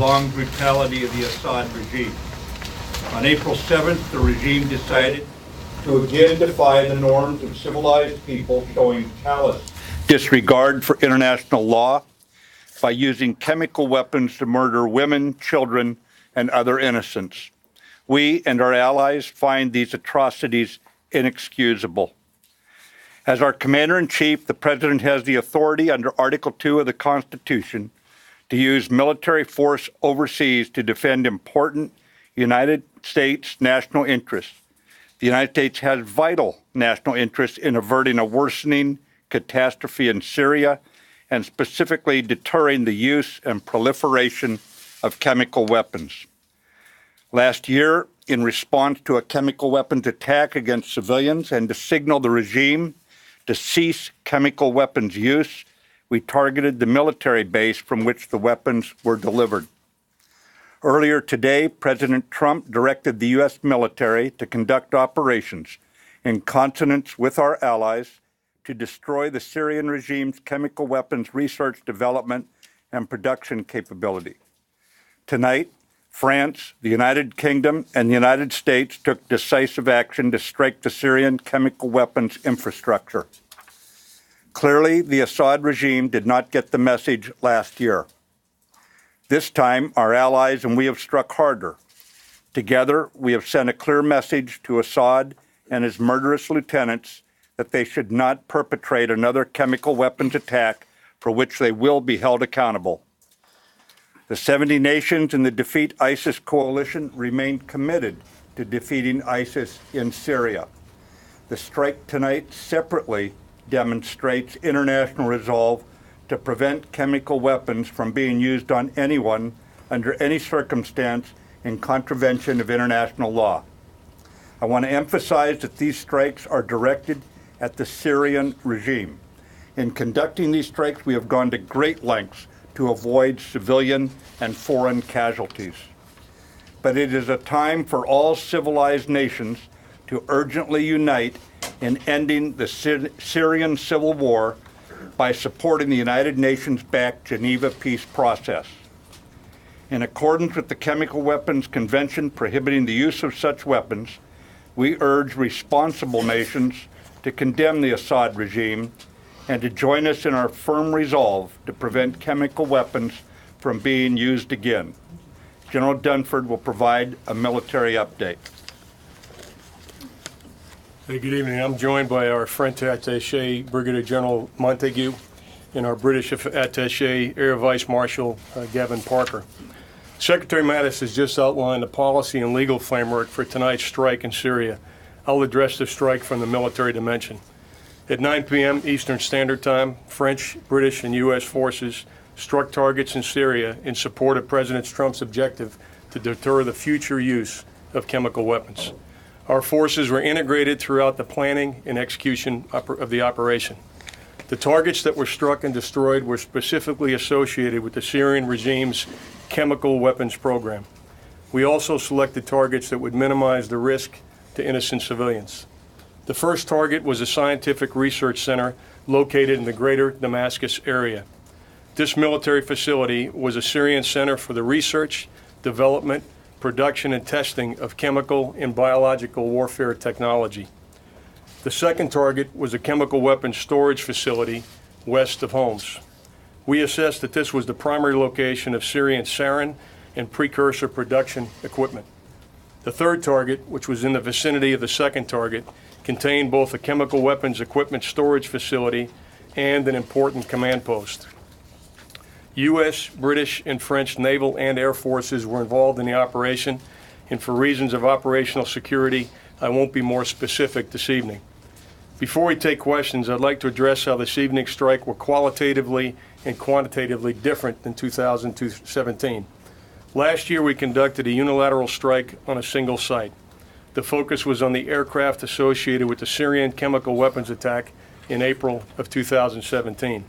prolonged brutality of the Assad regime. On April 7th, the regime decided to again defy the norms of civilized people, showing callous disregard for international law by using chemical weapons to murder women, children, and other innocents. We and our allies find these atrocities inexcusable. As our Commander-in-Chief, the President has the authority under Article 2 of the Constitution to use military force overseas to defend important United States national interests. The United States has vital national interests in averting a worsening catastrophe in Syria and specifically deterring the use and proliferation of chemical weapons. Last year, in response to a chemical weapons attack against civilians and to signal the regime to cease chemical weapons use, we targeted the military base from which the weapons were delivered. Earlier today, President Trump directed the U.S. military to conduct operations in consonance with our allies to destroy the Syrian regime's chemical weapons research, development, and production capability. Tonight, France, the United Kingdom, and the United States took decisive action to strike the Syrian chemical weapons infrastructure. Clearly, the Assad regime did not get the message last year. This time, our allies and we have struck harder. Together, we have sent a clear message to Assad and his murderous lieutenants that they should not perpetrate another chemical weapons attack for which they will be held accountable. The 70 nations in the Defeat ISIS coalition remain committed to defeating ISIS in Syria. The strike tonight separately demonstrates international resolve to prevent chemical weapons from being used on anyone under any circumstance in contravention of international law. I want to emphasize that these strikes are directed at the Syrian regime. In conducting these strikes, we have gone to great lengths to avoid civilian and foreign casualties. But it is a time for all civilized nations to urgently unite in ending the Syrian civil war by supporting the United Nations-backed Geneva peace process. In accordance with the Chemical Weapons Convention prohibiting the use of such weapons, we urge responsible nations to condemn the Assad regime and to join us in our firm resolve to prevent chemical weapons from being used again. General Dunford will provide a military update. Hey, good evening. I'm joined by our French attaché, Brigadier General Montague, and our British attaché, Air Vice Marshal Gavin Parker. Secretary Mattis has just outlined the policy and legal framework for tonight's strike in Syria. I'll address the strike from the military dimension. At 9 p.m. Eastern Standard Time, French, British, and U.S. forces struck targets in Syria in support of President Trump's objective to deter the future use of chemical weapons. Our forces were integrated throughout the planning and execution of the operation. The targets that were struck and destroyed were specifically associated with the Syrian regime's chemical weapons program. We also selected targets that would minimize the risk to innocent civilians. The first target was a scientific research center located in the greater Damascus area. This military facility was a Syrian center for the research, development, production, and testing of chemical and biological warfare technology. The second target was a chemical weapons storage facility west of Homs. We assessed that this was the primary location of Syrian sarin and precursor production equipment. The third target, which was in the vicinity of the second target, contained both a chemical weapons equipment storage facility and an important command post. U.S., British, and French naval and air forces were involved in the operation, and for reasons of operational security, I won't be more specific this evening. Before we take questions, I'd like to address how this evening's strike were qualitatively and quantitatively different than 2017. Last year, we conducted a unilateral strike on a single site. The focus was on the aircraft associated with the Syrian chemical weapons attack in April of 2017.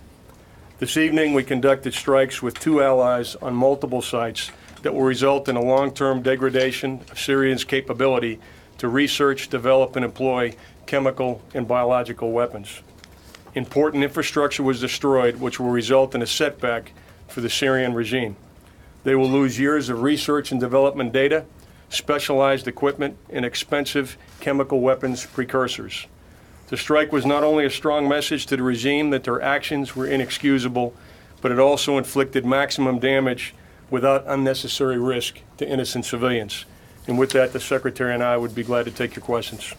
This evening, we conducted strikes with two allies on multiple sites that will result in a long-term degradation of Syria's capability to research, develop, and employ chemical and biological weapons. Important infrastructure was destroyed, which will result in a setback for the Syrian regime. They will lose years of research and development data, specialized equipment, and expensive chemical weapons precursors. The strike was not only a strong message to the regime that their actions were inexcusable, but it also inflicted maximum damage without unnecessary risk to innocent civilians. And with that, the Secretary and I would be glad to take your questions.